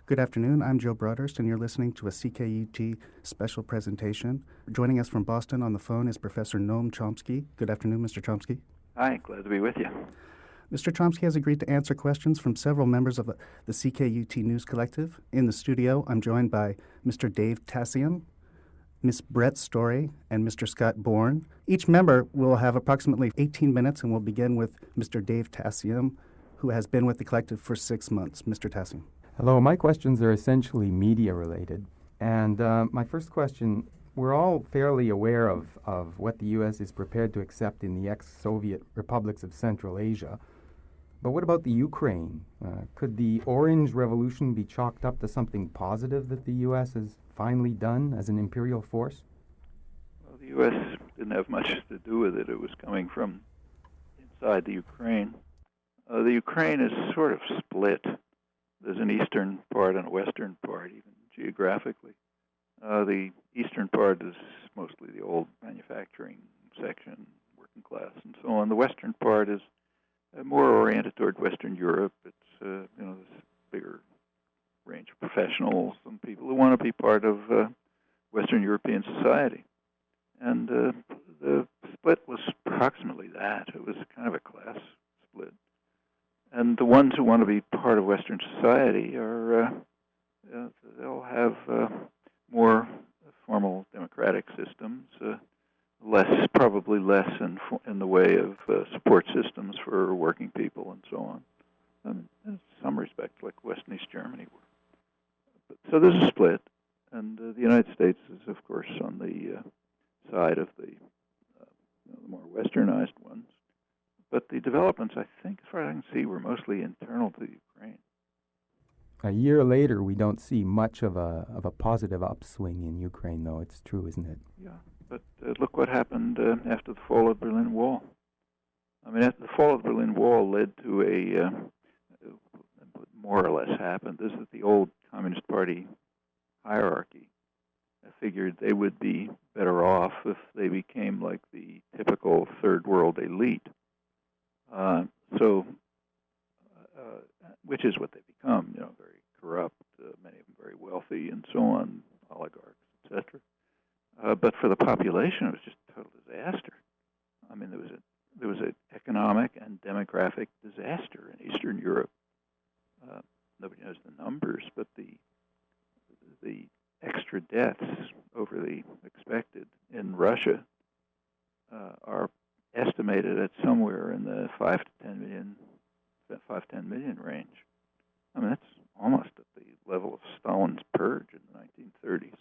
Good afternoon. I'm Joe Broadhurst, and you're listening to a CKUT special presentation. Joining us from Boston on the phone is Professor Noam Chomsky. Good afternoon, Mr. Chomsky. Hi, glad to be with you. Mr. Chomsky has agreed to answer questions from several members of the CKUT News Collective. In the studio, I'm joined by Mr. Dave Tassium, Ms. Brett Story, and Mr. Scott Bourne. Each member will have approximately 18 minutes, and we'll begin with Mr. Dave Tassium, who has been with the collective for 6 months. Mr. Tassium. Hello, my questions are essentially media related. And my first question, we're all fairly aware of what the U.S. is prepared to accept in the ex-Soviet republics of Central Asia. But what about the Ukraine? Could the Orange Revolution be chalked up to something positive that the U.S. has finally done as an imperial force? Well, the U.S. didn't have much to do with it. It was coming from inside the Ukraine. The Ukraine is sort of split. There's an eastern part and a western part, even geographically. The eastern part is mostly the old manufacturing section, working class, and so on. The western part is more oriented toward Western Europe. It's this bigger range of professionals and people who want to be part of Western European society. And the split was approximately that. It was kind of a class split. And the ones who want to be part of Western society are, they'll have more formal democratic systems, probably less in the way of support systems for working people and so on. In some respects, like West and East Germany were. So there's a split, and the United States is, of course, on the side of the more westernized ones. But the developments, I think, as far as I can see, were mostly internal to Ukraine. A year later, we don't see much of a positive upswing in Ukraine, though. It's true, isn't it? Yeah, but look what happened after the fall of the Berlin Wall. I mean, after the fall of the Berlin Wall led to what more or less happened is that the old Communist Party hierarchy figured they would be better off if they became like the typical third world elite. Which is what they become, very corrupt, many of them very wealthy, and so on, oligarchs, etc. But for the population, it was just a total disaster. I mean, there was an economic and demographic disaster in Eastern Europe. Nobody knows the numbers, but the extra deaths over the expected in Russia are estimated at somewhere in the 5 to 10 million range. I mean, that's almost at the level of Stalin's purge in the 1930s.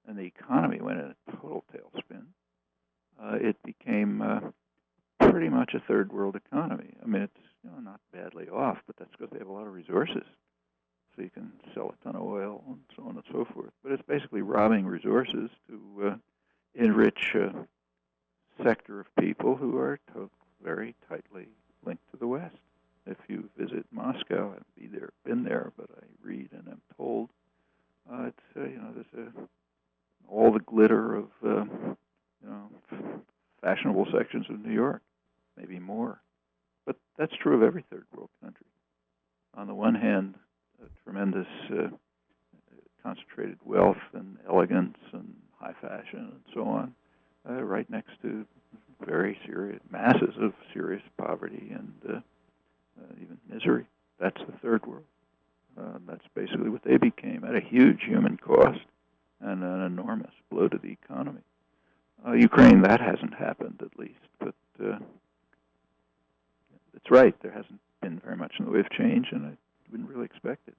And the economy went in a total tailspin. It became pretty much a third world economy. I mean, it's not badly off, but that's because they have a lot of resources. So you can sell a ton of oil and so on and so forth. But it's basically robbing resources to enrich sector of people who are very tightly linked to the West. If you visit Moscow, I've been there, but I read and am told it's there's all the glitter of fashionable sections of New York, maybe more. But that's true of every third world country. On the one hand, tremendous concentrated wealth and elegance and high fashion and so on. Right next to very serious masses of serious poverty and even misery. That's the third world. That's basically what they became at a huge human cost and an enormous blow to the economy. Ukraine, that hasn't happened at least, but it's right. There hasn't been very much in the way of change, and I wouldn't really expect it.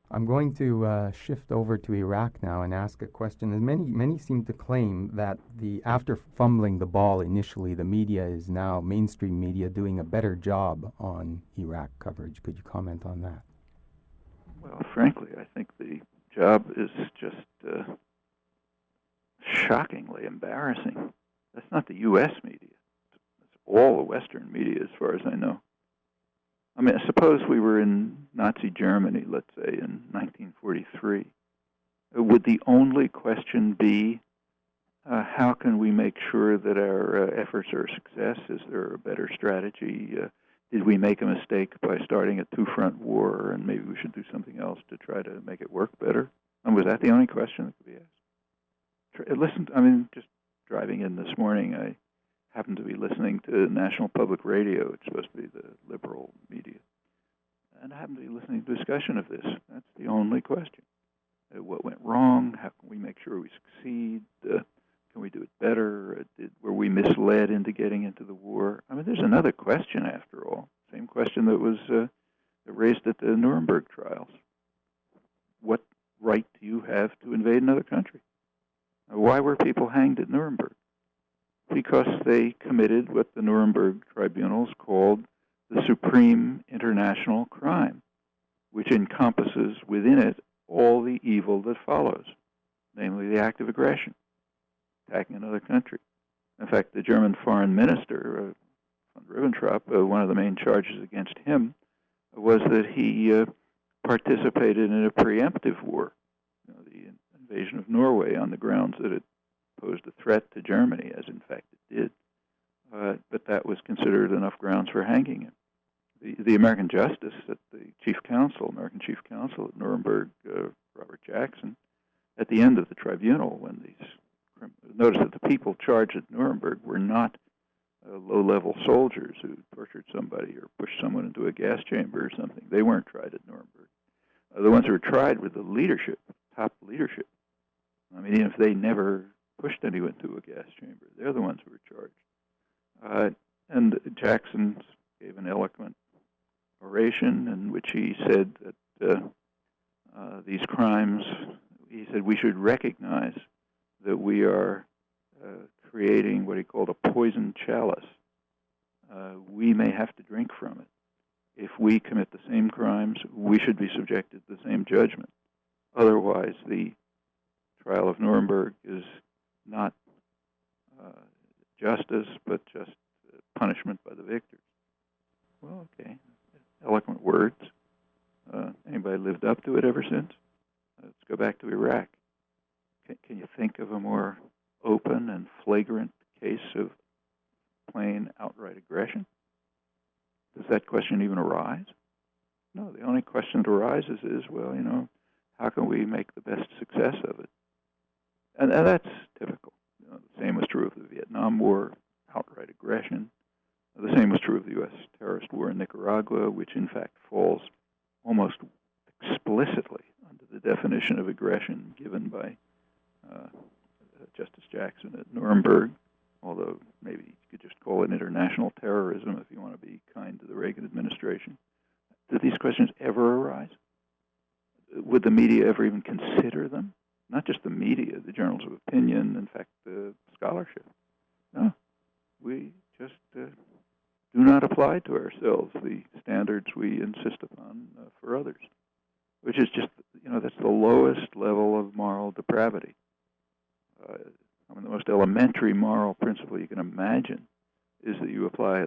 I'm going to shift over to Iraq now and ask a question. And many seem to claim that after fumbling the ball initially, the media is now, mainstream media, doing a better job on Iraq coverage. Could you comment on that? Well, frankly, I think the job is just shockingly embarrassing. That's not the U.S. media. It's all the Western media, as far as I know. I mean, suppose we were in Nazi Germany, let's say, in 1943. Would the only question be, how can we make sure that our efforts are a success? Is there a better strategy? Did we make a mistake by starting a two-front war, and maybe we should do something else to try to make it work better? And was that the only question that could be asked? Listen, just driving in this morning, I happened to be listening to National Public Radio. It's supposed to be the liberal media. And I happened to be listening to a discussion of this. That's the only question. What went wrong? How can we make sure we succeed? Can we do it better? Were we misled into getting into the war? There's another question after all. Same question that was raised at the Nuremberg trials. What right do you have to invade another country? Why were people hanged at Nuremberg? Because they committed what the Nuremberg tribunals called the supreme international crime, which encompasses within it all the evil that follows, namely the act of aggression, attacking another country. In fact, the German foreign minister, von Ribbentrop, one of the main charges against him was that he participated in a preemptive war, the invasion of Norway on the grounds that it posed a threat to Germany, as in fact it did. But that was considered enough grounds for hanging him. The American justice at the American Chief Counsel at Nuremberg, Robert Jackson, at the end of the tribunal, when notice that the people charged at Nuremberg were not low-level soldiers who tortured somebody or pushed someone into a gas chamber or something. They weren't tried at Nuremberg. The ones who were tried were the leadership, top leadership. Even if they never pushed anyone to a gas chamber, they're the ones who were charged. And Jackson gave an eloquent oration in which he said that these crimes, he said we should recognize that we are creating what he called a poison chalice. We may have to drink from it. If we commit the same crimes, we should be subjected to the same judgment. Otherwise, the trial of Nuremberg is not justice, but just punishment by the victors. Well, okay. Eloquent words. Anybody lived up to it ever since? Let's go back to Iraq. Can you think of a more open and flagrant case of plain, outright aggression? Does that question even arise? No, the only question that arises is, how can we make the best success of it? And that's typical. The same was true of the Vietnam War, outright aggression. The same was true of the U.S. terrorist war in Nicaragua, which in fact falls almost explicitly under the definition of aggression given by Justice Jackson at Nuremberg, although maybe you could just call it international terrorism if you want to be kind to the Reagan administration. Did these questions ever arise? Would the media ever even consider them? Not just the media, the journals of opinion, in fact, the scholarship. No, we just do not apply to ourselves the standards we insist upon for others, which is just, that's the lowest level of moral depravity. The most elementary moral principle you can imagine is that you apply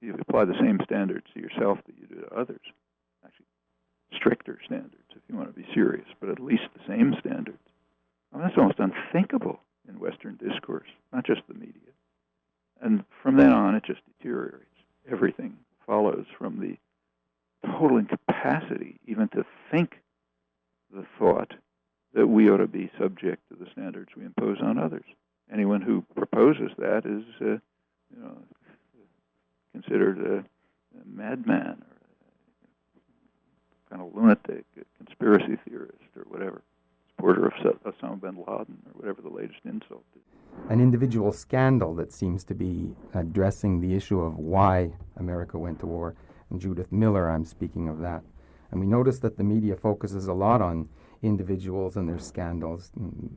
you apply the same standards to yourself that you do to others. Actually, stricter standards if you want to be serious, but at least the same standards. That's almost unthinkable in Western discourse, not just the media. And from then on, it just deteriorates. Everything follows from the total incapacity even to think the thought that we ought to be subject to the standards we impose on others. Anyone who proposes that is, considered a madman or a kind of lunatic, a conspiracy theorist or whatever, supporter of Osama bin Laden or whatever the latest insult is. An individual scandal that seems to be addressing the issue of why America went to war. And Judith Miller, I'm speaking of that. And we notice that the media focuses a lot on individuals and their scandals.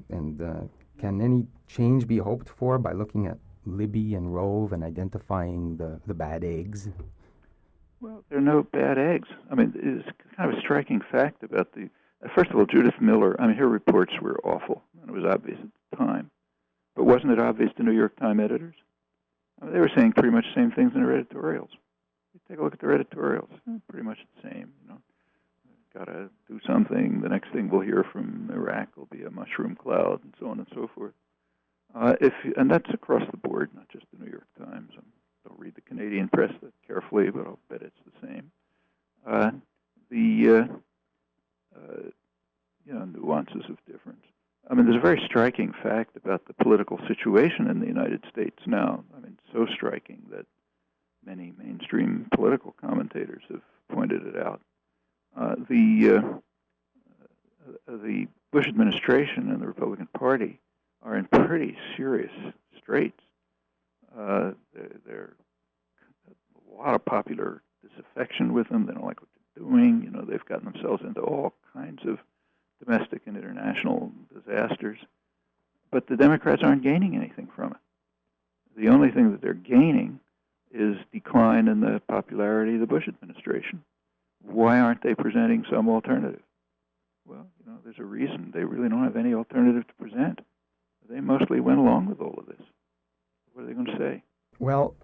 And can any change be hoped for by looking at Libby and Rove and identifying the bad eggs? Well, there are no bad eggs. It's kind of a striking fact about first of all, Judith Miller, her reports were awful, and it was obvious at the time. But wasn't it obvious to New York Times editors? They were saying pretty much the same things in their editorials. You take a look at their editorials, pretty much the same. Got to do something. The next thing we'll hear from Iraq will be a mushroom cloud, and so on and so forth. And that's across the board, not just the New York Times. Don't read the Canadian press that carefully, but I'll bet it's the same. Nuances of difference. I mean, there's a very striking fact about the political situation in the United States now. I mean, so striking that many mainstream political commentators have pointed it out. The Bush administration and the Republican Party are in pretty serious straits. There's a lot of popular disaffection with them. They don't like what they're doing. They've gotten themselves into all kinds of domestic and international disasters. But the Democrats aren't gaining anything from it. The only thing that they're gaining is decline in the popularity of the Bush administration. Why aren't they presenting some alternative? Well, there's a reason. They really don't have any alternative to present. They mostly went along with all of this. What are they going to say? Well,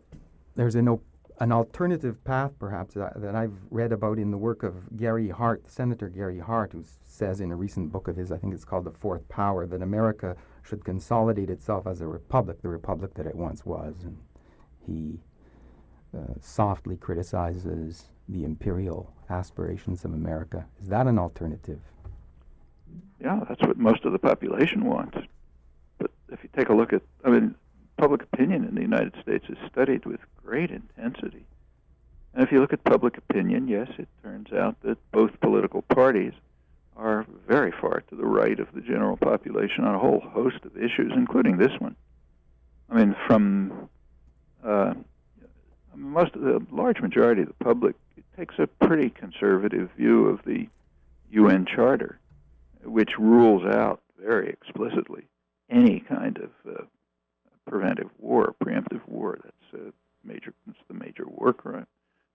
there's an alternative path, perhaps, that I've read about in the work of Gary Hart, Senator Gary Hart, who says in a recent book of his, I think it's called The Fourth Power, that America should consolidate itself as a republic, the republic that it once was. And he softly criticizes the imperial aspirations of America. Is that an alternative? Yeah, that's what most of the population wants. But if you take a look at, public opinion in the United States is studied with great intensity. And if you look at public opinion, yes, it turns out that both political parties are very far to the right of the general population on a whole host of issues, including this one. Most of the large majority of the public takes a pretty conservative view of the UN Charter, which rules out very explicitly any kind of preventive war, preemptive war. That's the major war crime.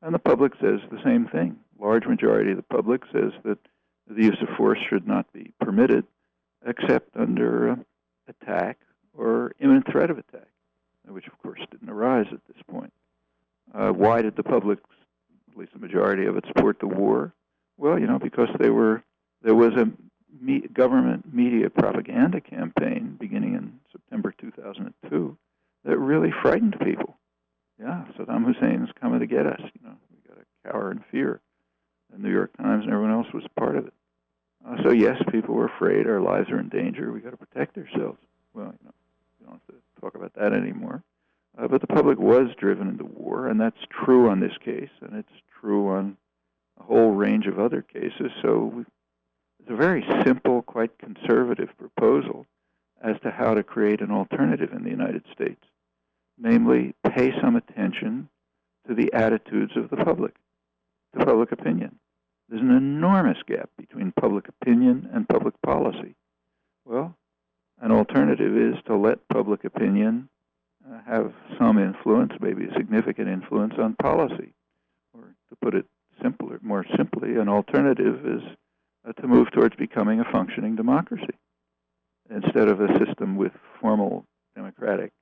And the public says the same thing. Large majority of the public says that the use of force should not be permitted except under attack or imminent threat of attack, which of course didn't arise at this point. Why did the public, at least the majority of it, support the war? Well, because there was a government media propaganda campaign beginning in September 2002 that really frightened people. Yeah, Saddam Hussein's coming to get us. We got to cower in fear. The New York Times and everyone else was part of it. So yes, people were afraid. Our lives are in danger. We got to protect ourselves. Well, we don't have to talk about that anymore. But the public was driven into war, and that's true on this case, and it's true on a whole range of other cases. So it's a very simple, quite conservative proposal as to how to create an alternative in the United States. Namely, pay some attention to the attitudes of the public, to public opinion. There's an enormous gap between public opinion and public policy. Well, an alternative is to let public opinion have some influence, maybe a significant influence on policy. Or to put it more simply, an alternative is to move towards becoming a functioning democracy instead of a system with formal democratic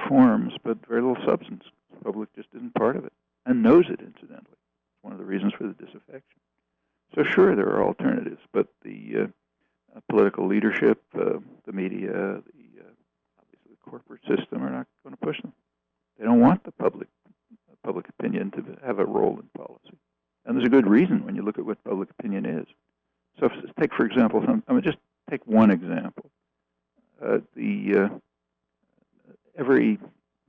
forms, but very little substance. The public just isn't part of it and knows it, incidentally. It's one of the reasons for the disaffection. So sure, there are alternatives, but the political leadership, the media, obviously the corporate system are not going to push them. They don't want the public opinion to have a role in policy. And there's a good reason when you look at what public opinion is. So take, for example, just take one example. Every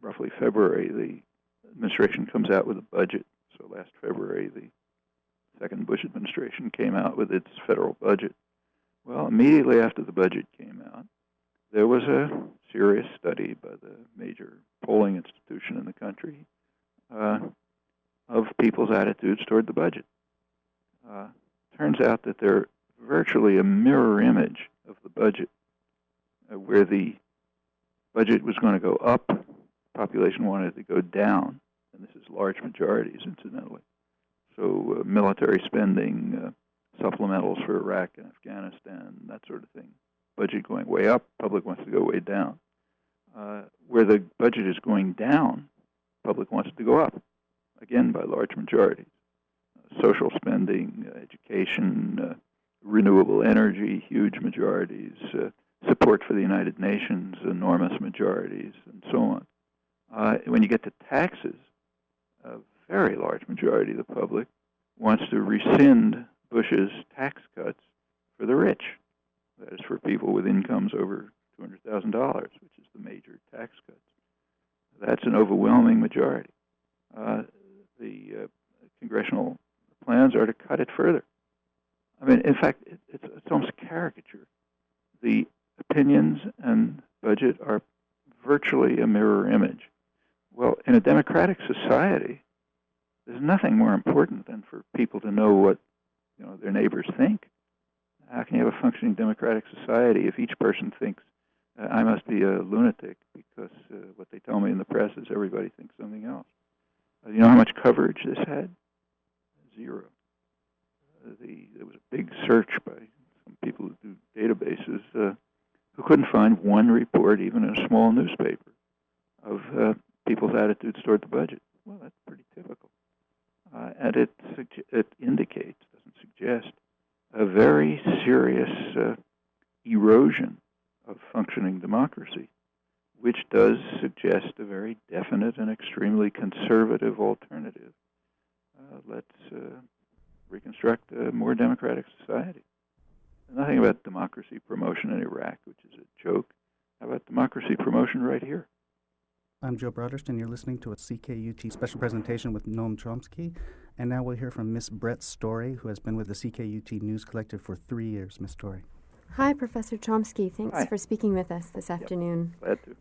roughly February, the administration comes out with a budget. So last February, the second Bush administration came out with its federal budget. Well, immediately after the budget came out, there was a serious study by the major polling institution in the country of people's attitudes toward the budget. Turns out that they're virtually a mirror image of the budget, where the budget was going to go up, population wanted to go down, and this is large majorities, incidentally. So military spending, supplementals for Iraq and Afghanistan, that sort of thing. Budget going way up, public wants to go way down. Where the budget is going down, public wants it to go up, again by large majorities. Social spending, education, renewable energy, huge majorities, support for the United Nations, enormous majorities, and so on. When you get to taxes, a very large majority of the public wants to rescind Bush's tax cuts for the rich. That is for people with incomes over $200,000, which is the major tax cuts. That's an overwhelming majority. The congressional plans are to cut it further. I mean, in fact, it's almost caricature. The opinions and budget are virtually a mirror image. Well, in a democratic society, there's nothing more important than for people to know what their neighbors think. How can you have a functioning democratic society if each person thinks, I must be a lunatic because what they tell me in the press is everybody thinks something else? You know how much coverage this had? Zero. There was a big search by some people who do databases who couldn't find one report, even in a small newspaper, of people's attitudes toward the budget. Well, that's pretty typical. And it indicates, doesn't suggest, a very serious erosion of functioning democracy, which does suggest a very definite and extremely conservative alternative. Let's reconstruct a more democratic society. Nothing about democracy promotion in Iraq, which is a joke. How about democracy promotion right here? I'm Joe Broderston. You're listening to a CKUT special presentation with Noam Chomsky. And now we'll hear from Miss Brett Story, who has been with the CKUT News Collective for 3 years. Miss Story. Hi, Professor Chomsky. Thanks Hi. for speaking with us this afternoon. Glad to.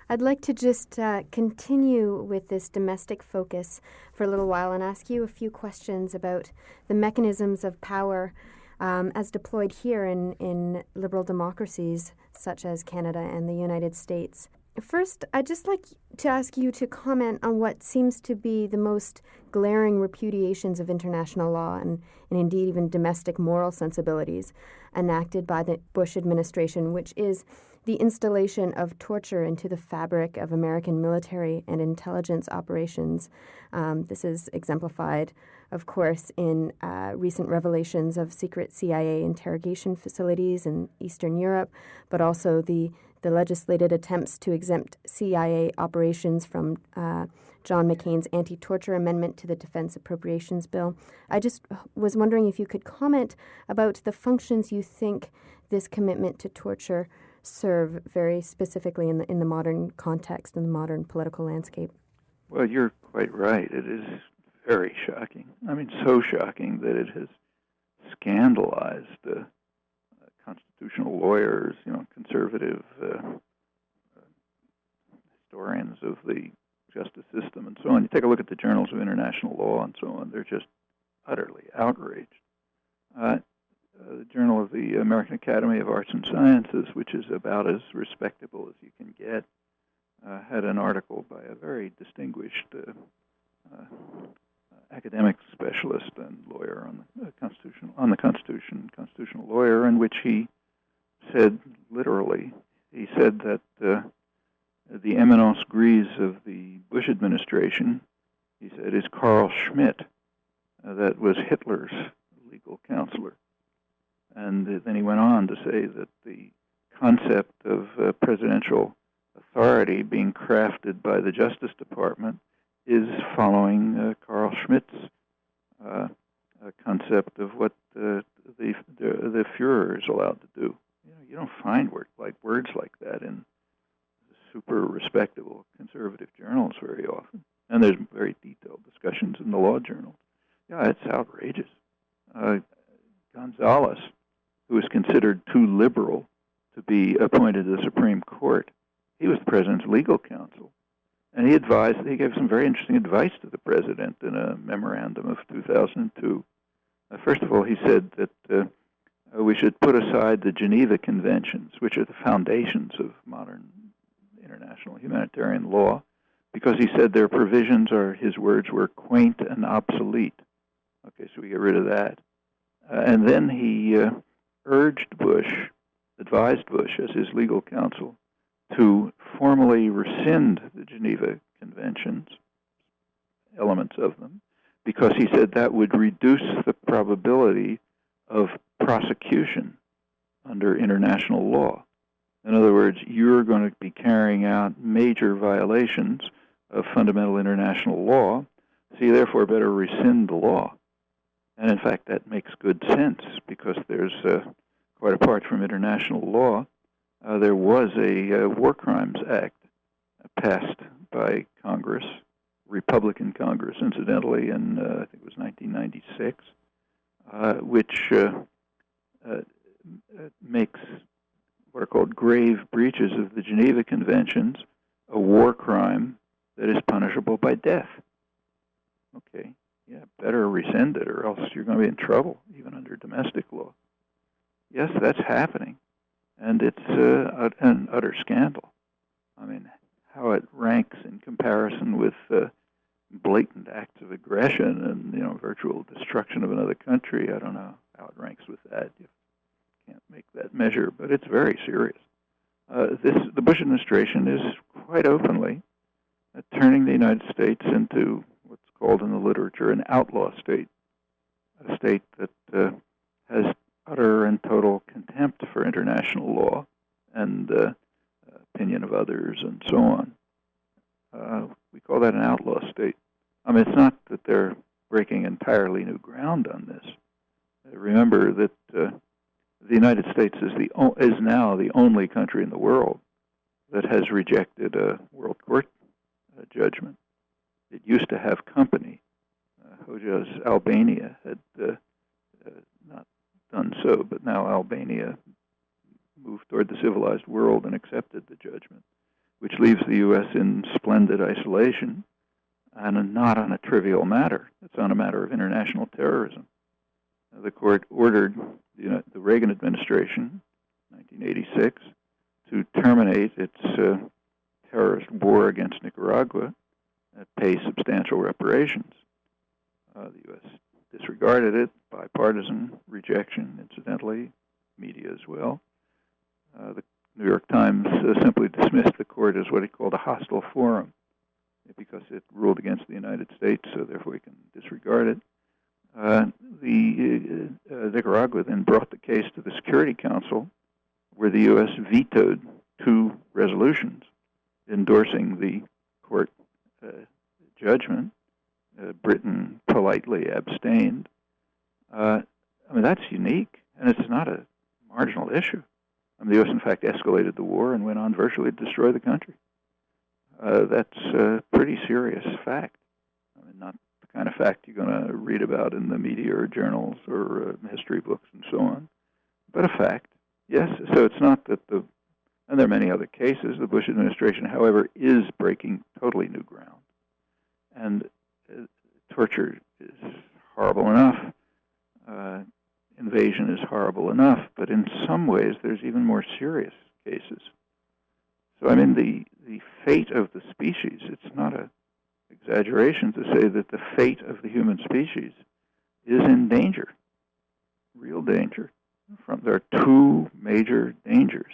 I'd like to just continue with this domestic focus for a little while and ask you a few questions about the mechanisms of power as deployed here in liberal democracies such as Canada and the United States. First, I'd just like to ask you to comment on what seems to be the most glaring repudiations of international law and indeed even domestic moral sensibilities enacted by the Bush administration, which is the installation of torture into the fabric of American military and intelligence operations. This is exemplified, of course, in recent revelations of secret CIA interrogation facilities in Eastern Europe, but also the legislated attempts to exempt CIA operations from John McCain's anti-torture amendment to the Defense Appropriations Bill. I just was wondering if you could comment about the functions you think this commitment to torture serve very specifically in the modern context, in the modern political landscape. Well, you're quite right. It is very shocking. I mean, so shocking that it has scandalized constitutional lawyers, conservative historians of the justice system and so on. You take a look at the journals of international law and so on. They're just utterly outraged. The Journal of the American Academy of Arts and Sciences, which is about as respectable as you can get, had an article by a very distinguished academic specialist and lawyer on the constitutional lawyer, in which he said, literally, he said that the eminence grise of the Bush administration, he said, is Carl Schmitt, that was Hitler's legal counselor. And then he went on to say that the concept of presidential authority being crafted by the Justice Department is following Carl Schmitt's concept of what the Führer is allowed to do. You don't find words like that in super respectable conservative journals very often. And there's very detailed discussions in the law journals. Yeah, it's outrageous. Gonzalez, who was considered too liberal to be appointed to the Supreme Court, he was the president's legal counsel. And he gave some very interesting advice to the president in a memorandum of 2002. First of all, he said that we should put aside the Geneva Conventions, which are the foundations of modern international humanitarian law, because he said their provisions his words were quaint and obsolete. Okay, so we get rid of that. And then he advised Bush as his legal counsel, to formally rescind the Geneva Conventions, elements of them, because he said that would reduce the probability of prosecution under international law. In other words, you're going to be carrying out major violations of fundamental international law, so you therefore better rescind the law. And in fact, that makes good sense because there's, quite apart from international law, there was a War Crimes Act passed by Congress, Republican Congress, incidentally, in I think it was 1996, which makes what are called grave breaches of the Geneva Conventions a war crime that is punishable by death. Okay, yeah, better rescind it or else you're going to be in trouble, even under domestic law. Yes, that's happening, and it's an utter scandal. I mean, how it ranks in comparison with blatant acts of aggression and virtual destruction of another country, I don't know how it ranks with that. You can't make that measure, but it's very serious. The Bush administration is quite openly turning the United States into what's called in the literature an outlaw state, a state that has utter and total contempt for international law and opinion of others and so on. We call that an outlaw state. I mean, it's not that they're breaking entirely new ground on this. Remember that the United States is now the only country in the world that has rejected a World Court judgment. It used to have company. Hoxha's Albania had not done so, but now Albania moved toward the civilized world and accepted the judgment, which leaves the U.S. in splendid isolation, and not on a trivial matter. It's on a matter of international terrorism. The court ordered the Reagan administration, 1986, to terminate its terrorist war against Nicaragua and pay substantial reparations. The U.S. disregarded it, bipartisan rejection, incidentally, media as well. The New York Times simply dismissed the court as what it called a hostile forum because it ruled against the United States, so therefore we can disregard it. Nicaragua then brought the case to the Security Council, where the U.S. vetoed 2 resolutions endorsing the court judgment. Britain politely abstained. I mean, that's unique, and it's not a marginal issue. I mean, the U.S., in fact, escalated the war and went on virtually to destroy the country. That's a pretty serious fact. I mean, not the kind of fact you're going to read about in the media or journals or history books and so on, but a fact. Yes, so it's not that and there are many other cases, the Bush administration, however, is breaking totally new ground. And torture is horrible enough. Invasion is horrible enough, but in some ways there's even more serious cases. So I mean, the fate of the species, it's not an exaggeration to say that the fate of the human species is in danger, real danger. There are 2 major dangers.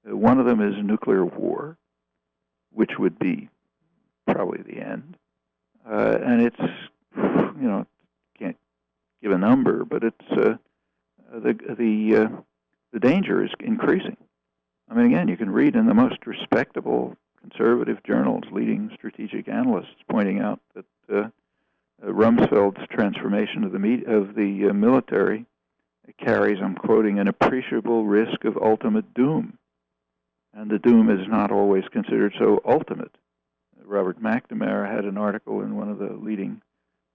One of them is nuclear war, which would be probably the end. And it's, can't give a number, but it's the danger is increasing. I mean, again, you can read in the most respectable conservative journals, leading strategic analysts pointing out that Rumsfeld's transformation of the military carries, I'm quoting, an appreciable risk of ultimate doom. And the doom is not always considered so ultimate. Robert McNamara had an article in one of the leading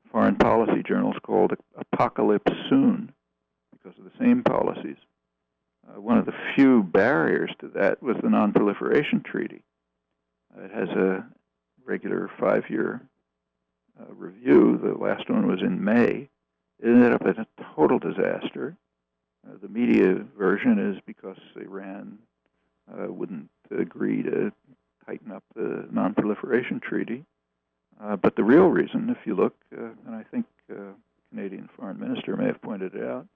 foreign policy journals called Apocalypse Soon, because of the same policies. One of the few barriers to that was the Non-Proliferation Treaty. It has a regular 5-year review. The last one was in May. It ended up in a total disaster. The media version is because Iran wouldn't agree to tighten up the Non-Proliferation Treaty. But the real reason, if you look, and I think Canadian Foreign Minister may have pointed it out,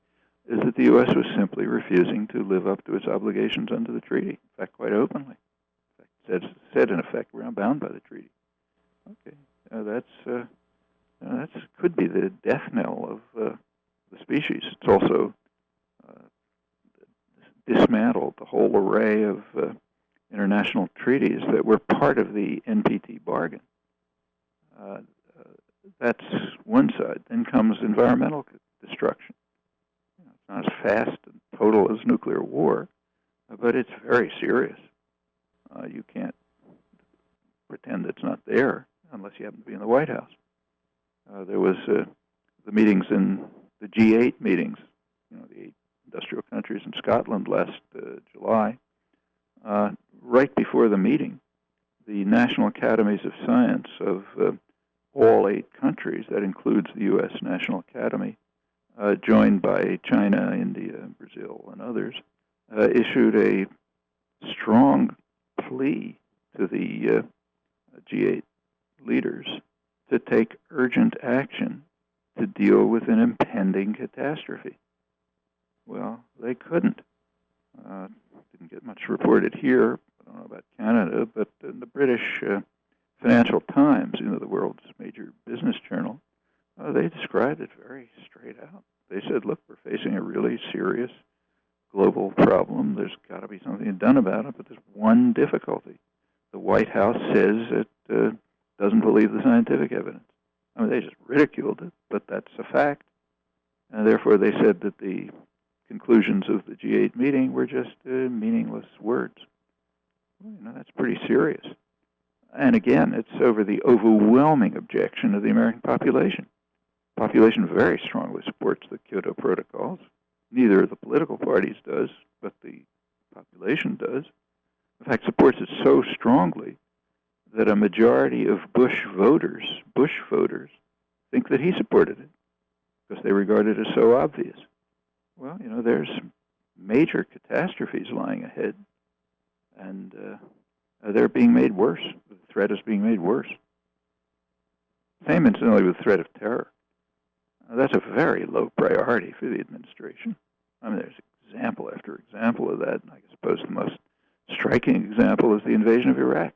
is that the U.S. was simply refusing to live up to its obligations under the treaty. In fact, quite openly. In fact, said in effect, we're not bound by the treaty. Okay, that could be the death knell of the species. It's also dismantled the whole array of international treaties that were part of the NPT bargain. That's one side. Then comes environmental destruction. It's not as fast and total as nuclear war, but it's very serious. You can't pretend it's not there unless you happen to be in the White House. There was the meetings in the G8 meetings, the 8 industrial countries in Scotland last July. Right before the meeting, the National Academies of Science of all 8 countries, that includes the U.S. National Academy, joined by China, India, Brazil, and others, issued a strong plea to the G8 leaders to take urgent action to deal with an impending catastrophe. Well, they couldn't. Didn't get much reported here. I don't know about Canada, but in the British Financial Times, the world's major business journal, they described it very straight out. They said, look, we're facing a really serious global problem. There's got to be something done about it, but there's one difficulty. The White House says it doesn't believe the scientific evidence. I mean, they just ridiculed it, but that's a fact. And therefore, they said that the conclusions of the G8 meeting were just meaningless words. Well, that's pretty serious. And again, it's over the overwhelming objection of the American population. The population very strongly supports the Kyoto Protocols. Neither of the political parties does, but the population does. In fact, supports it so strongly that a majority of Bush voters, think that he supported it because they regard it as so obvious. Well, there's major catastrophes lying ahead, and they're being made worse. The threat is being made worse. Same, incidentally, with the threat of terror. That's a very low priority for the administration. I mean, there's example after example of that. I suppose the most striking example is the invasion of Iraq.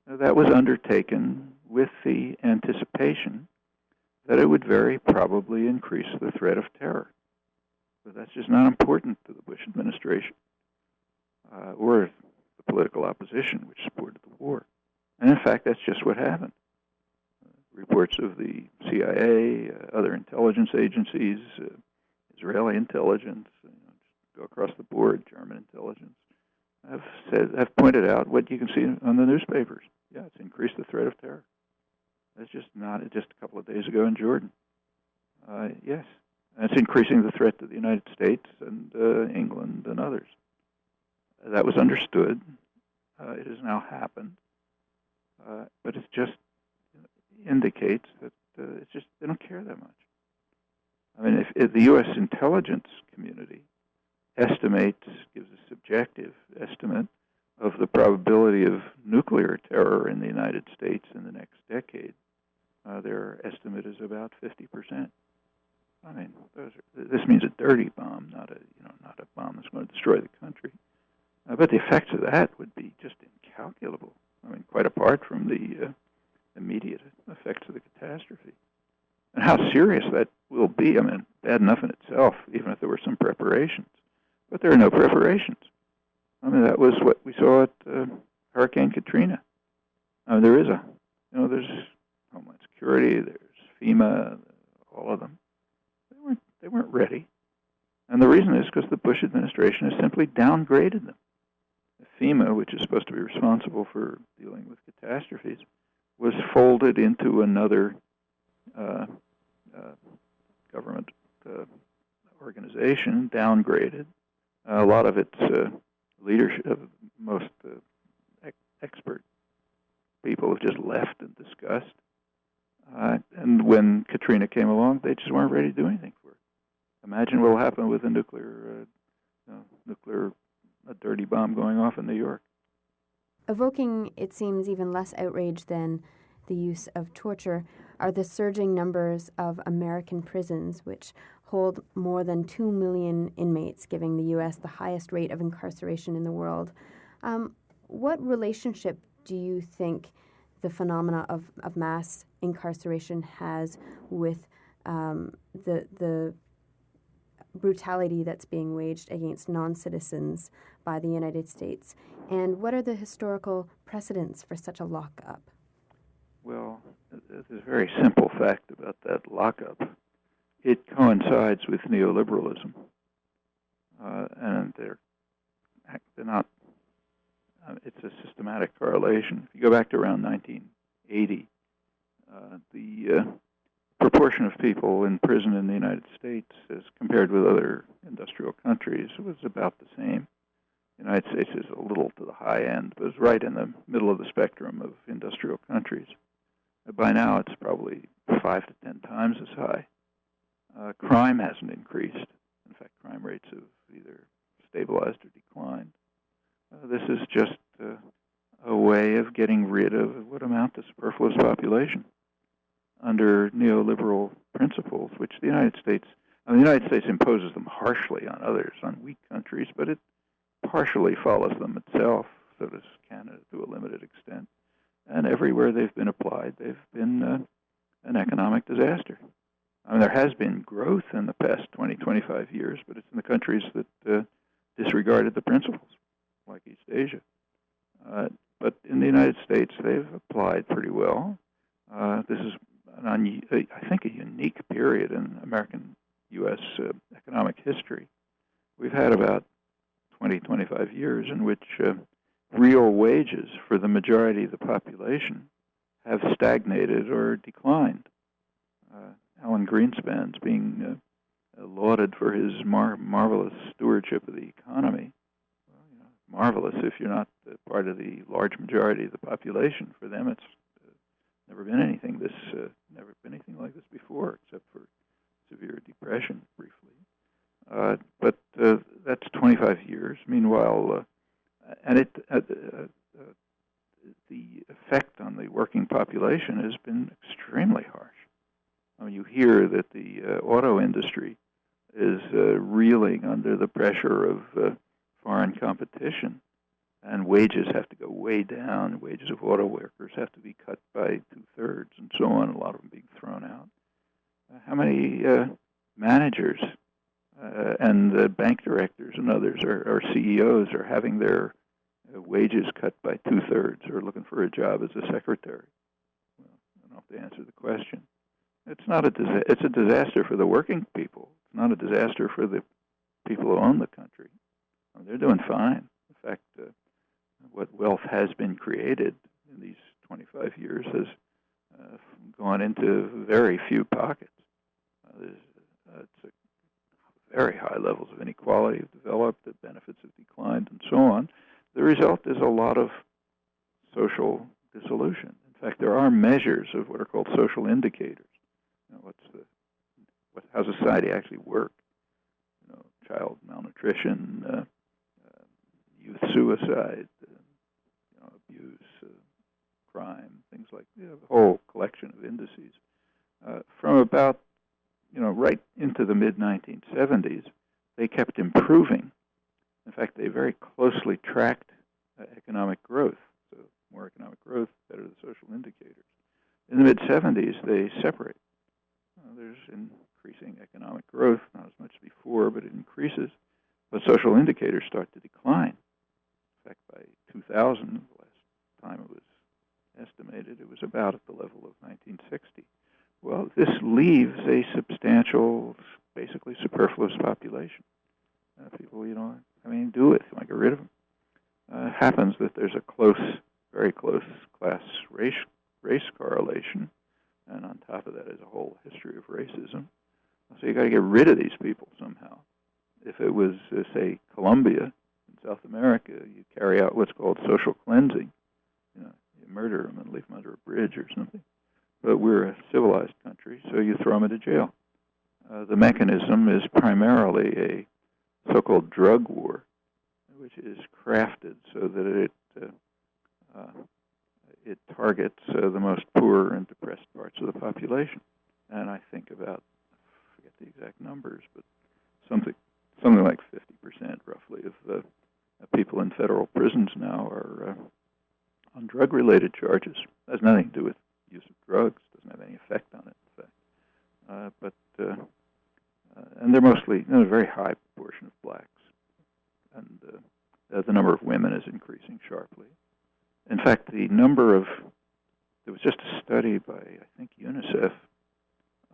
That was undertaken with the anticipation that it would very probably increase the threat of terror. But that's just not important to the Bush administration or the political opposition, which supported the war. And in fact, that's just what happened. Reports of the CIA, other intelligence agencies, Israeli intelligence, go across the board, German intelligence, have pointed out what you can see on the newspapers. Yeah, it's increased the threat of terror. That's just a couple of days ago in Jordan. Yes, and it's increasing the threat to the United States and England and others. That was understood. It has now happened, but it just indicates that they don't care that much. I mean, if the U.S. intelligence community gives a subjective estimate of the probability of nuclear terror in the United States in the next decade, their estimate is about 50%. I mean, this means a dirty bomb, not a bomb that's going to destroy the country. But the effects of that would be just incalculable. I mean, quite apart from the immediate effects of the catastrophe. And how serious that will be, I mean, bad enough in itself, even if there were some preparations. But there are no preparations. I mean, that was what we saw at Hurricane Katrina. I mean, there's Homeland Security, there's FEMA, all of them. They weren't ready. And the reason is because the Bush administration has simply downgraded them. FEMA, which is supposed to be responsible for dealing with catastrophes, was folded into another government organization, downgraded. A lot of its leadership, most expert people have just left in disgust. And when Katrina came along, they just weren't ready to do anything for it. Imagine what will happen with a nuclear dirty bomb going off in New York. Evoking, it seems, even less outrage than the use of torture are the surging numbers of American prisons, which hold more than 2 million inmates, giving the U.S. the highest rate of incarceration in the world. What relationship do you think the phenomena of mass incarceration has with the brutality that's being waged against non-citizens by the United States? And what are the historical precedents for such a lockup? Well, there's a very simple fact about that lockup. It coincides with neoliberalism, and they're not. It's a systematic correlation. If you go back to around 1980, the proportion of people in prison in the United States, as compared with other industrial countries, was about the same. The United States is a little to the high end, but it's right in the middle of the spectrum of industrial countries. By now, it's probably 5 to 10 times as high. Crime hasn't increased. In fact, crime rates have either stabilized or declined. This is just a way of getting rid of what amount to superfluous population under neoliberal principles, which the United States imposes them harshly on others, on weak countries, but it partially follows them itself. So does Canada to a limited extent. And everywhere they've been applied, they've been an economic disaster. I mean, there has been growth in the past 20, 25 years, but it's in the countries that disregarded the principles, like East Asia. But in the United States, they've applied pretty well. This is, I think, a unique period in American-U.S. Economic history. We've had about 20, 25 years in which real wages for the majority of the population have stagnated or declined. Alan Greenspan's being lauded for his marvelous stewardship of the economy. Well, marvelous if you're not part of the large majority of the population. For them, it's never been anything like this before, except for severe depression briefly. But that's 25 years. Meanwhile, the effect on the working population has been extremely harsh. I mean, you hear that the auto industry is reeling under the pressure of foreign competition, and wages have to go way down. Wages of auto workers have to be cut by 2/3, and so on. A lot of them being thrown out. How many managers and bank directors and others or CEOs are having their wages cut by 2/3 or looking for a job as a secretary? Well, I don't have to answer the question. It's not it's a disaster for the working people. It's not a disaster for the people who own the country. They're doing fine. In fact, what wealth has been created in these 25 years has gone into very few pockets. It's very high levels of inequality have developed, the benefits have declined, and so on. The result is a lot of social dissolution. In fact, there are measures of what are called social indicators. How society actually works. Child malnutrition, youth suicide, abuse, crime, things like the whole collection of indices. From about right into the mid-1970s, they kept improving. In fact, they very closely tracked economic growth. So more economic growth, better the social indicators. In the mid-70s, they separate. There's increasing economic growth, not as much before, but it increases. But social indicators start to decline. In fact, by 2000, the last time it was estimated, it was about at the level of 1960. Well, this leaves a substantial, basically superfluous population. People, do it. You want to get rid of them. It happens that there's a very close class race correlation, and on top of that is a whole history of racism. So you got to get rid of these people somehow. If it was, say, Colombia in South America, you carry out what's called social cleansing. You murder them and leave them under a bridge or something. But we're a civilized country, so you throw them into jail. The mechanism is primarily a so-called drug war, which is crafted so that it targets the most poor and depressed parts of the population. And I think about, I forget the exact numbers, but something like 50% roughly of people in federal prisons now are on drug-related charges. It has nothing to do with use of drugs, doesn't have any effect on it, in fact. And they're mostly, a very high proportion of blacks. And the number of women is increasing sharply. In fact, the number of there was just a study by, I think, UNICEF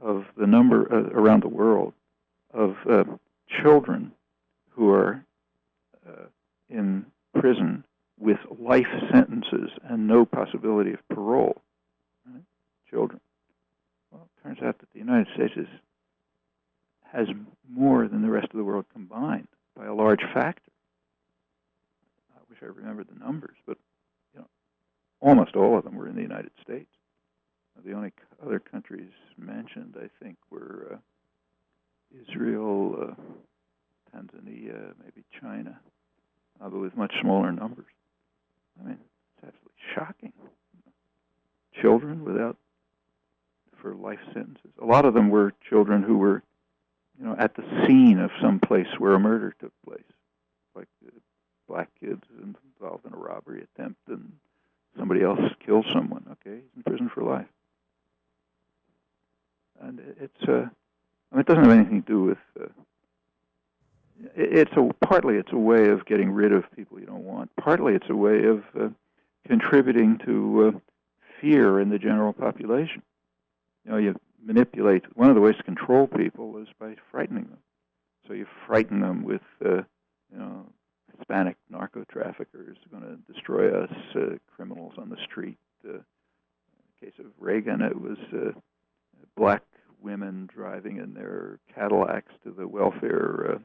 of the number around the world of children who are in prison with life sentences and no possibility of parole. Right? Children. Well, it turns out that the United States has more than the rest of the world combined by a large factor. I wish I remembered the numbers, but almost all of them were in the United States. The only other countries mentioned, I think, were Israel, Tanzania, maybe China, but with much smaller numbers. I mean, it's absolutely shocking. Children for life sentences. A lot of them were children who were, at the scene of some place where a murder took place, like black kids involved in a robbery attempt and somebody else kills someone. Okay, he's in prison for life. And it doesn't have anything to do with. Partly it's a way of getting rid of people you don't want. Partly it's a way of contributing to fear in the general population. You manipulate. One of the ways to control people is by frightening them. So you frighten them with, Hispanic narco traffickers are going to destroy us, criminals on the street. In the case of Reagan, it was black women driving in their Cadillacs to the welfare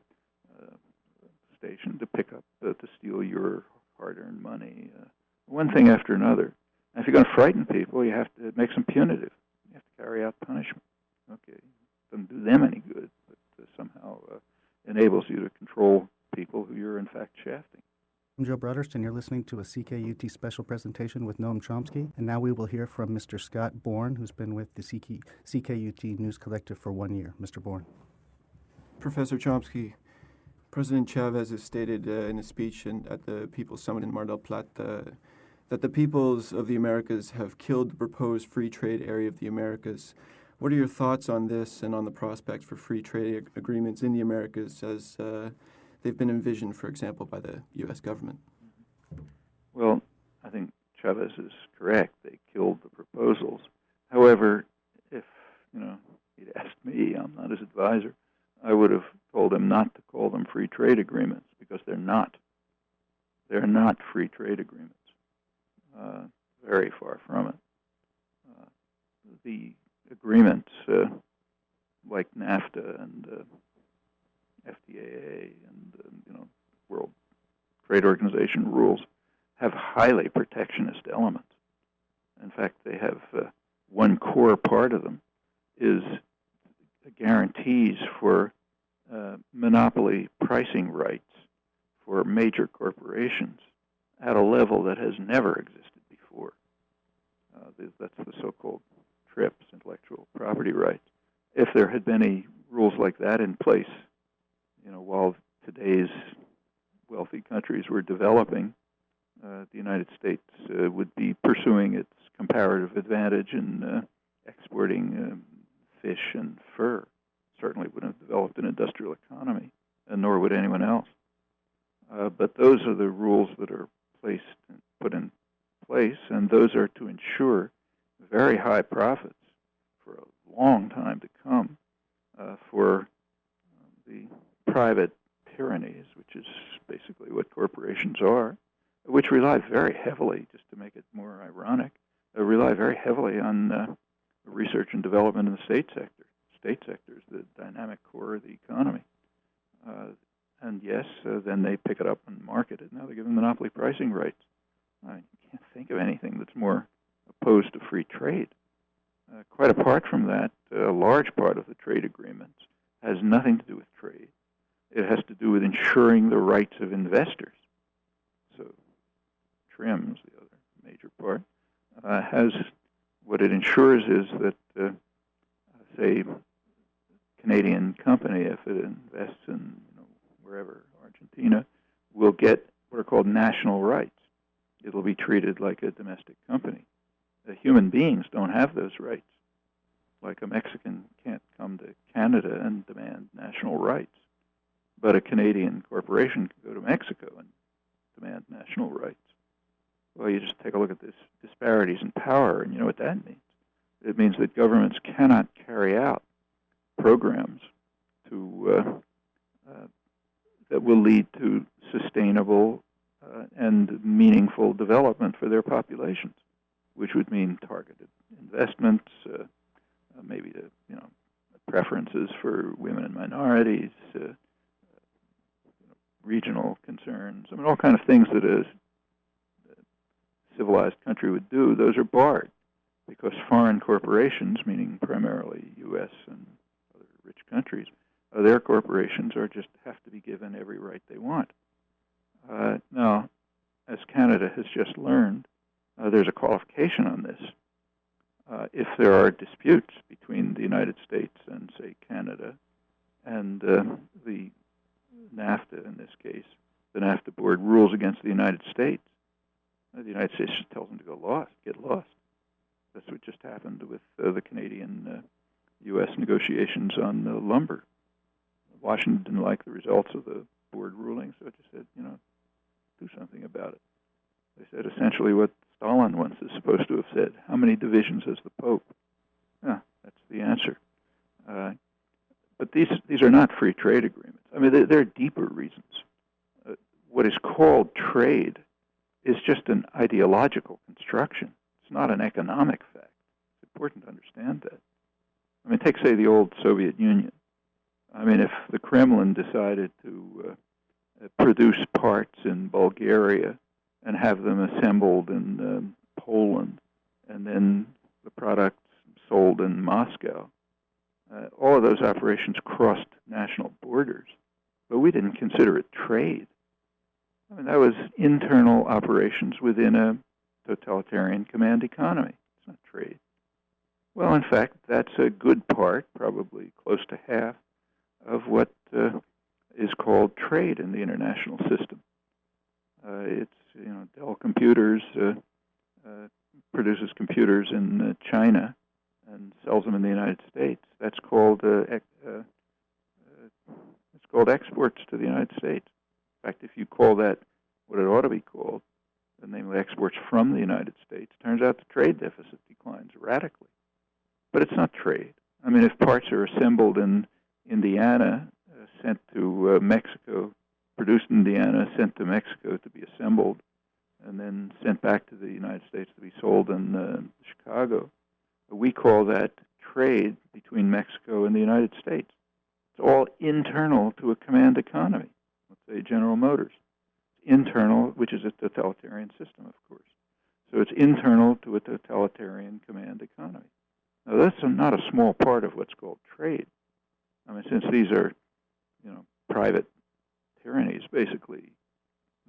station to pick up, to steal your hard-earned money. One thing after another. And if you're going to frighten people, you have to make them punitive. You have to carry out punishment. Okay, doesn't do them any good, but somehow enables you to control people who you're in fact shafting. I'm Joe Broderston. You're listening to a CKUT special presentation with Noam Chomsky. And now we will hear from Mr. Scott Bourne, who's been with the CKUT News Collective for 1 year. Mr. Bourne. Professor Chomsky, President Chavez has stated in a speech at the People's Summit in Mar del Plata that the peoples of the Americas have killed the proposed free trade area of the Americas. What are your thoughts on this and on the prospects for free trade agreements in the Americas as they've been envisioned, for example, by the U.S. government? Well, I think Chavez is correct. They killed the proposals. However, if he'd asked me, I'm not his advisor, I would have told him not to call them free trade agreements because they're not. They're not free trade agreements. Very far from it. The agreements like NAFTA and FTAA and World Trade Organization rules have highly protectionist elements. In fact, they have one core part of them is guarantees for monopoly pricing rights for major corporations at a level that has never existed before. That's the so-called TRIPS, intellectual property rights. If there had been any rules like that in place, while today's wealthy countries were developing, the United States would be pursuing its comparative advantage in exporting fish and fur. Certainly wouldn't have developed an industrial economy, and nor would anyone else. But those are the rules that are put in place, and those are to ensure very high profits for a long time to come for the private tyrannies, which is basically what corporations are, which rely very heavily, just to make it more ironic, rely very heavily on research and development in the state sector. State sector is the dynamic core of the economy. And yes, then they pick it up and market it. Now they're given monopoly pricing rights. I can't think of anything that's more opposed to free trade. Quite apart from that, a large part of the trade agreements has nothing to do with trade. It has to do with ensuring the rights of investors. So TRIMS, the other major part, has what it ensures is that, say, Canadian company, if it invests in wherever, Argentina, will get what are called national rights. It'll be treated like a domestic company. Human beings don't have those rights. Like a Mexican can't come to Canada and demand national rights, but a Canadian corporation can go to Mexico and demand national rights. Well, you just take a look at this disparities in power, and you know what that means. It means that governments cannot carry out programs to that will lead to sustainable and meaningful development for their populations, which would mean targeted investments, maybe preferences for women and minorities, regional concerns. I mean, all kind of things that a civilized country would do. Those are barred because foreign corporations, meaning primarily U.S. and other rich countries, their corporations just have to be given every right they want. Now, as Canada has just learned, there's a qualification on this. If there are disputes between the United States and, say, Canada, and the NAFTA, in this case, the NAFTA board rules against the United States, the United States just tells them to get lost. That's what just happened with the Canadian-U.S. negotiations on lumber. Washington didn't like the results of the board ruling, so it just said, do something about it. They said essentially what Stalin once is supposed to have said: how many divisions has the Pope? Yeah, that's the answer. But these are not free trade agreements. I mean, there are deeper reasons. What is called trade is just an ideological construction. It's not an economic fact. It's important to understand that. I mean, take, say, the old Soviet Union. I mean, if the Kremlin decided to produce parts in Bulgaria and have them assembled in Poland, and then the products sold in Moscow, all of those operations crossed national borders, but we didn't consider it trade. I mean, that was internal operations within a totalitarian command economy. It's not trade. Well, in fact, that's a good part, probably close to half, of what is called trade in the international system. It's, Dell Computers produces computers in China and sells them in the United States. That's called exports to the United States. In fact, if you call that what it ought to be called, namely exports from the United States, turns out the trade deficit declines radically. But it's not trade. I mean, if parts are assembled in Indiana, sent to Mexico, produced in Indiana, sent to Mexico to be assembled, and then sent back to the United States to be sold in Chicago, we call that trade between Mexico and the United States. It's all internal to a command economy, let's say General Motors. It's internal, which is a totalitarian system, of course. So it's internal to a totalitarian command economy. Now, that's not a small part of what's called trade. I mean, since these are, private tyrannies, basically,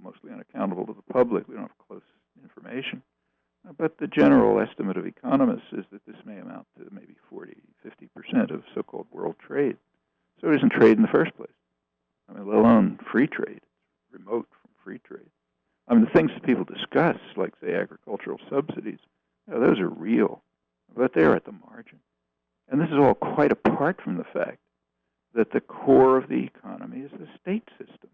mostly unaccountable to the public, we don't have close information. But the general estimate of economists is that this may amount to maybe 40-50% of so-called world trade. So it isn't trade in the first place. I mean, let alone free trade. It's remote from free trade. I mean, the things that people discuss, like, say, agricultural subsidies, those are real, but they're at the margin. And this is all quite apart from the fact that the core of the economy is the state system.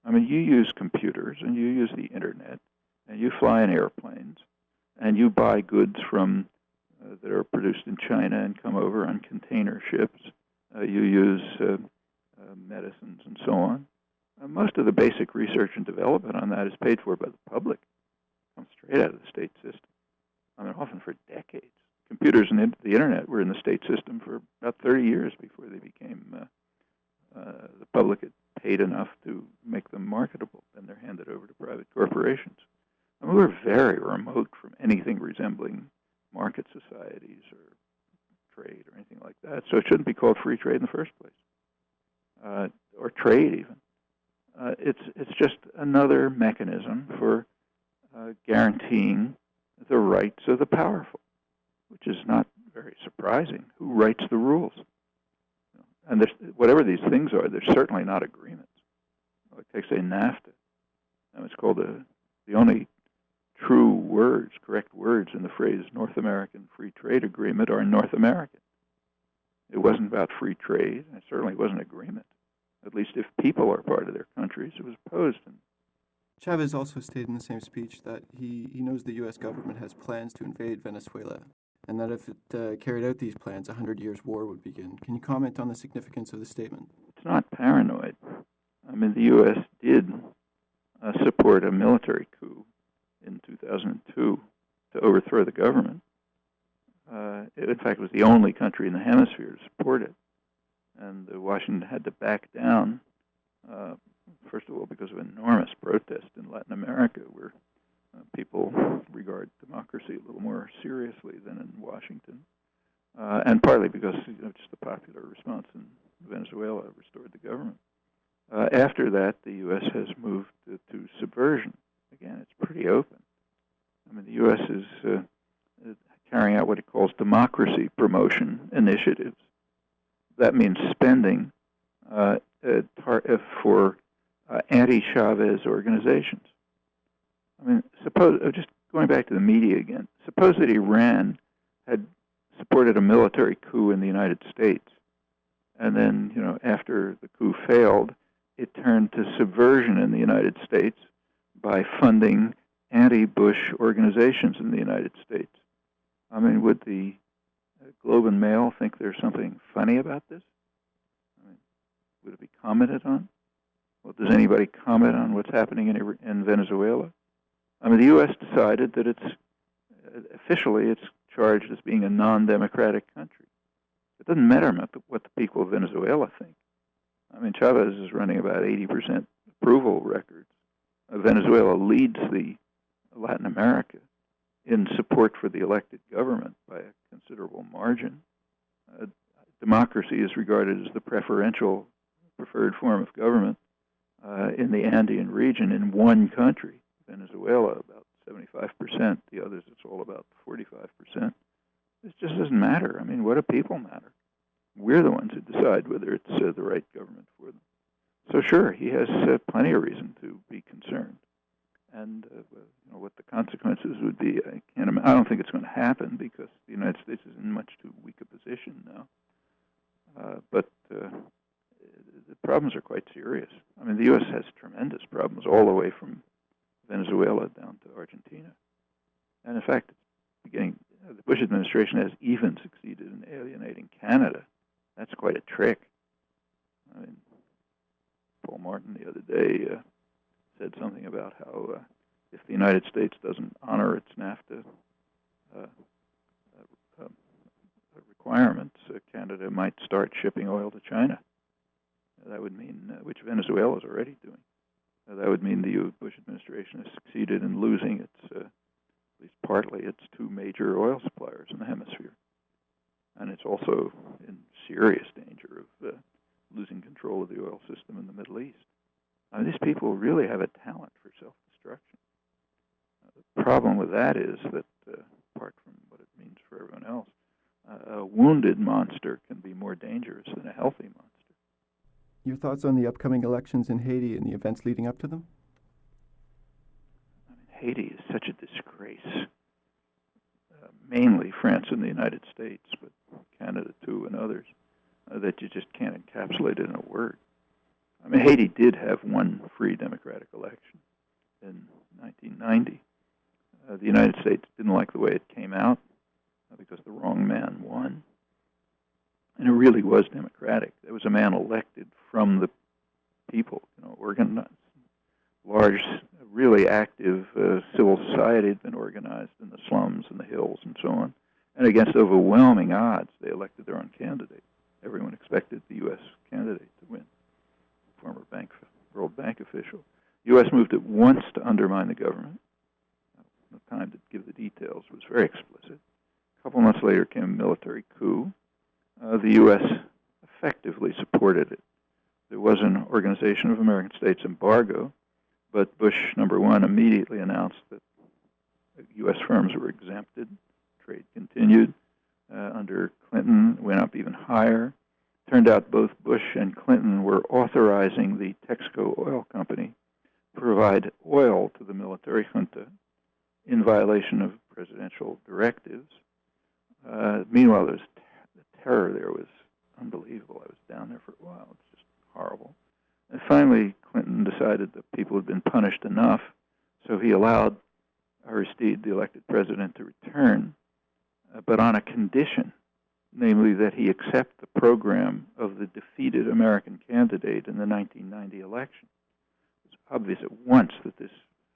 I mean, you use computers, and you use the internet, and you fly in airplanes, and you buy goods from that are produced in China and come over on container ships. You use medicines and so on. Most of the basic research and development on that is paid for by the public. It comes straight out of the state system. I mean, often for decades. Computers and the internet were in the state system for about 30 years before they became, the public had paid enough to make them marketable, and they're handed over to private corporations. I mean, we're very remote from anything resembling market societies or trade or anything like that. So it shouldn't be called free trade in the first place, or trade even. It's just another mechanism for guaranteeing the rights of the powerful, which is not very surprising. Who writes the rules? And whatever these things are, they're certainly not agreements. Like, take, say, NAFTA. And it's called the only true words, correct words in the phrase North American Free Trade Agreement are North American. It wasn't about free trade, and it certainly wasn't agreement. At least if people are part of their countries, it was opposed in Chavez also stated in the same speech that he knows the U.S. government has plans to invade Venezuela, and that if it carried out these plans, a 100 Years' War would begin. Can you comment on the significance of the statement? It's not paranoid. I mean, the U.S. did support a military coup in 2002 to overthrow the government. It, in fact, was the only country in the hemisphere to support it. And Washington had to back down, first of all, because of enormous protest in Latin America, where people regard democracy a little more seriously than in Washington, and partly because just the popular response in Venezuela restored the government. After that, the U.S. has moved to subversion. Again, it's pretty open. I mean, the U.S. is carrying out what it calls democracy promotion initiatives. That means spending for anti-Chavez organizations. I mean, suppose, just going back to the media again, suppose that Iran had supported a military coup in the United States, and then, after the coup failed, it turned to subversion in the United States by funding anti-Bush organizations in the United States. I mean, would the Globe and Mail think there's something funny about this? I mean, would it be commented on? Well, does anybody comment on what's happening in Venezuela? I mean, the U.S. decided that officially it's charged as being a non-democratic country. It doesn't matter what the people of Venezuela think. I mean, Chavez is running about 80% approval records. Venezuela leads the Latin America in support for the elected government by a considerable margin. Democracy is regarded as the preferred form of government in the Andean region in one country, Venezuela, about 75%. The others, it's all about 45%. This just doesn't matter. I mean, what do people matter? We're the ones who decide whether it's the right government for them. So sure, he has plenty of reason to be concerned. And what the consequences would be, I don't think it's going to happen because the United States is in much too weak a position now. But the problems are quite serious. I mean, the U.S. has tremendous problems all the way from Venezuela down to Argentina. And in fact, the Bush administration has even succeeded in alienating Canada. That's quite a trick. I mean, Paul Martin the other day said something about how if the United States doesn't honor its NAFTA requirements, Canada might start shipping oil to China. That would mean, which Venezuela is already doing. That would mean the Bush administration has succeeded in losing its, at least partly, its two major oil suppliers in the hemisphere. And it's also in serious danger of losing control of the oil system in the Middle East. I mean, these people really have a talent for self-destruction. The problem with that is that, apart from what it means for everyone else, a wounded monster can be more dangerous than a healthy monster. Your thoughts on the upcoming elections in Haiti and the events leading up to them? I mean, Haiti is such a disgrace. Mainly France and the United States, but Canada too and others, that you just can't encapsulate it in a word. I mean, Haiti did have one free democratic election in 1990. The United States didn't like the way it came out because the wrong man won. And it really was democratic. There was a man elected from the people, organized. Large, really active civil society had been organized in the slums and the hills and so on. And against overwhelming odds, they elected their own candidate. Everyone expected the U.S. candidate to win, former World Bank official. The U.S. moved at once to undermine the government. No time to give the details. It was very explicit. A couple months later came a military coup. The U.S. effectively supported it. There was an Organization of American States embargo, but Bush #1 immediately announced that U.S. firms were exempted. Trade continued. Under Clinton, went up even higher. Turned out both Bush and Clinton were authorizing the Texaco Oil Company to provide oil to the military junta in violation of presidential directives. Meanwhile, the terror there was unbelievable. I was down there for a while. It's just horrible. And finally, Clinton decided that people had been punished enough, so he allowed Aristide, the elected president, to return, but on a condition, namely that he accept the program of the defeated American candidate in the 1990 election. It was obvious at once that this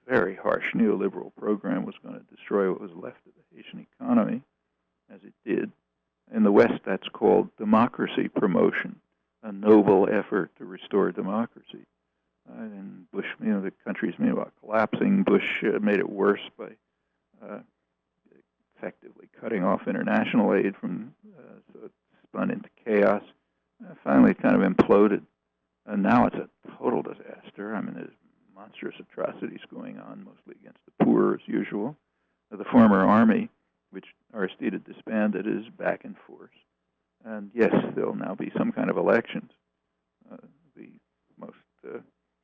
very harsh neoliberal program was going to destroy what was left of the Haitian economy, as it did. In the West, that's called democracy promotion, a noble effort to restore democracy. And Bush, the country's meanwhile collapsing. Bush made it worse by effectively cutting off international aid so it spun into chaos. Finally, it kind of imploded. And now it's a total disaster. I mean, there's monstrous atrocities going on, mostly against the poor, as usual. The former army, which Aristide had disbanded, is back in force. And yes, there'll now be some kind of elections.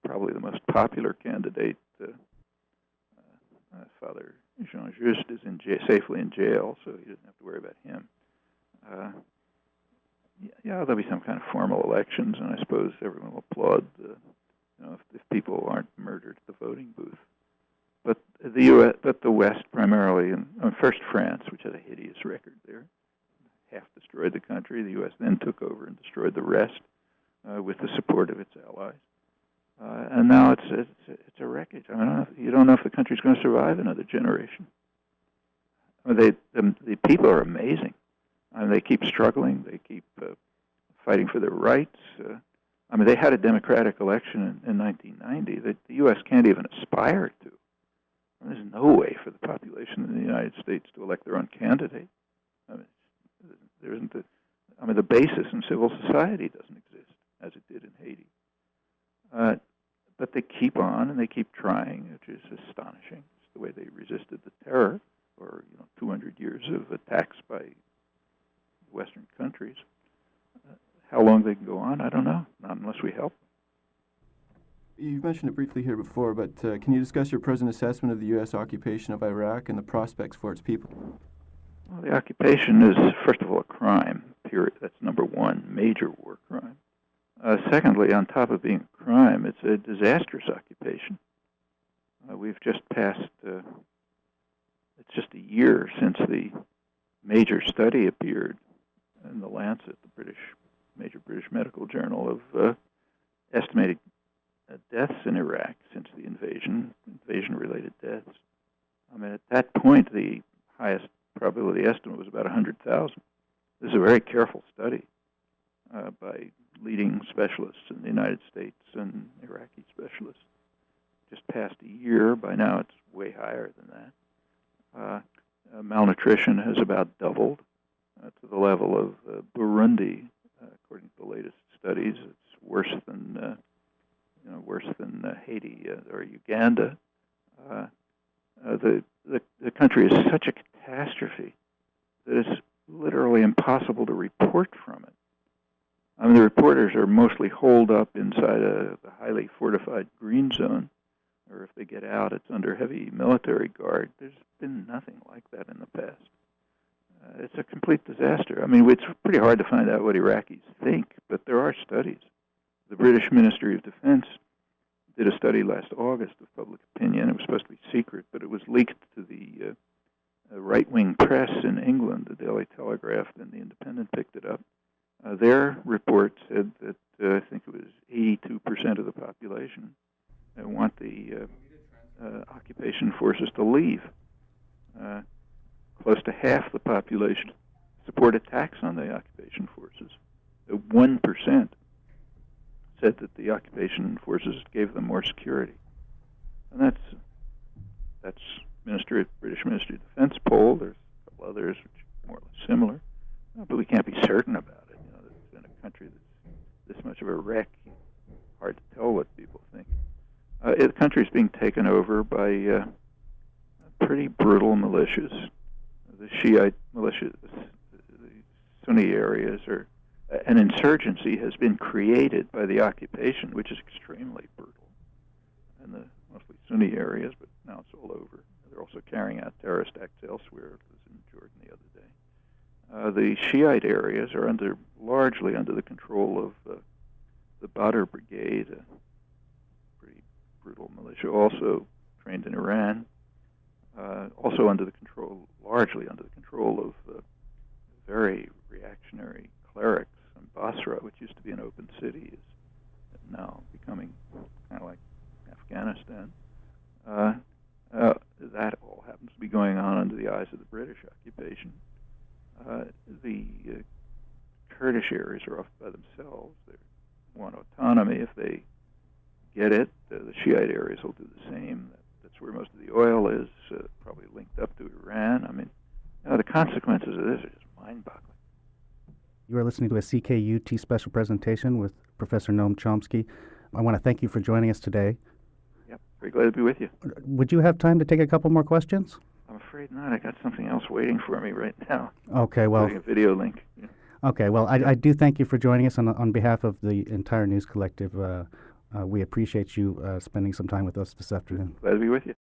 Probably the most popular candidate, Father Jean Just, is safely in jail, so he doesn't have to worry about him. There'll be some kind of formal elections, and I suppose everyone will applaud if people aren't murdered at the voting booth. But the West primarily, and first France, which had a hideous record there, half destroyed the country. The U.S. then took over and destroyed the rest with the support of its allies. And now it's a wreckage. I mean, you don't know if the country's going to survive another generation. I mean, the people are amazing. I mean, they keep struggling. They keep fighting for their rights. I mean, they had a democratic election in 1990 that the U.S. can't even aspire to. I mean, there's no way for the population in the United States to elect their own candidate. I mean, there isn't the basis in civil society doesn't exist as it did in Haiti. But they keep on and they keep trying, which is astonishing. It's the way they resisted the terror, or 200 years of attacks by Western countries. How long they can go on, I don't know. Not unless we help. You've mentioned it briefly here before, but can you discuss your present assessment of the U.S. occupation of Iraq and the prospects for its people? Well, the occupation is, first of all, a crime, period. That's number one, major war crime. Secondly, on top of being a crime, it's a disastrous occupation. We've just passed, it's just a year since the major study appeared in the Lancet, the major British medical journal, of estimated deaths in Iraq since the invasion-related deaths. I mean, at that point, the highest probability estimate was about 100,000. This is a very careful study by leading specialists in the United States and Iraqi specialists. Just past a year. By now, it's way higher than that. Malnutrition has about doubled to the level of Burundi, according to the latest studies. It's worse than Haiti or Uganda. The country is such a catastrophe that it's literally impossible to report from it. I mean, the reporters are mostly holed up inside the highly fortified green zone, or if they get out, it's under heavy military guard. There's been nothing like that in the past. It's a complete disaster. I mean, it's pretty hard to find out what Iraqis think, but there are studies. The British Ministry of Defense did a study last August of public opinion. It was supposed to be secret, but it was leaked to the right-wing press in England. The Daily Telegraph and the Independent picked it up. Their report said that I think it was 82% of the population want the occupation forces to leave. Close to half the population support attacks on the occupation forces. 1% said that the occupation forces gave them more security. And that's British Ministry of Defense poll. There's a couple others which are more or less similar. But we can't be certain about it. In a country that's this much of a wreck, hard to tell what people think. The country is being taken over by pretty brutal militias. The Shiite militias, the Sunni areas, an insurgency has been created by the occupation, which is extremely brutal in the mostly Sunni areas, but now it's all over. They're also carrying out terrorist acts elsewhere. It was in Jordan the other day. The Shiite areas are largely under the control of the Badr Brigade, also trained in Iran, also largely under the control of very reactionary clerics. And Basra, which used to be an open city, is now becoming kind of like Afghanistan. That all happens to be going on under the eyes of the British occupation. The Kurdish areas are off by themselves. They want autonomy. If they get it, the Shiite areas will do the same. That's where most of the oil is, probably linked up to Iran. I mean, the consequences of this are just mind-boggling. You are listening to a CKUT special presentation with Professor Noam Chomsky. I want to thank you for joining us today. Yep, very glad to be with you. Would you have time to take a couple more questions? I'm afraid not. I got something else waiting for me right now. Okay, well... a video link. Yeah. Okay, well, I do thank you for joining us on behalf of the entire News Collective. We appreciate you spending some time with us this afternoon. Glad to be with you.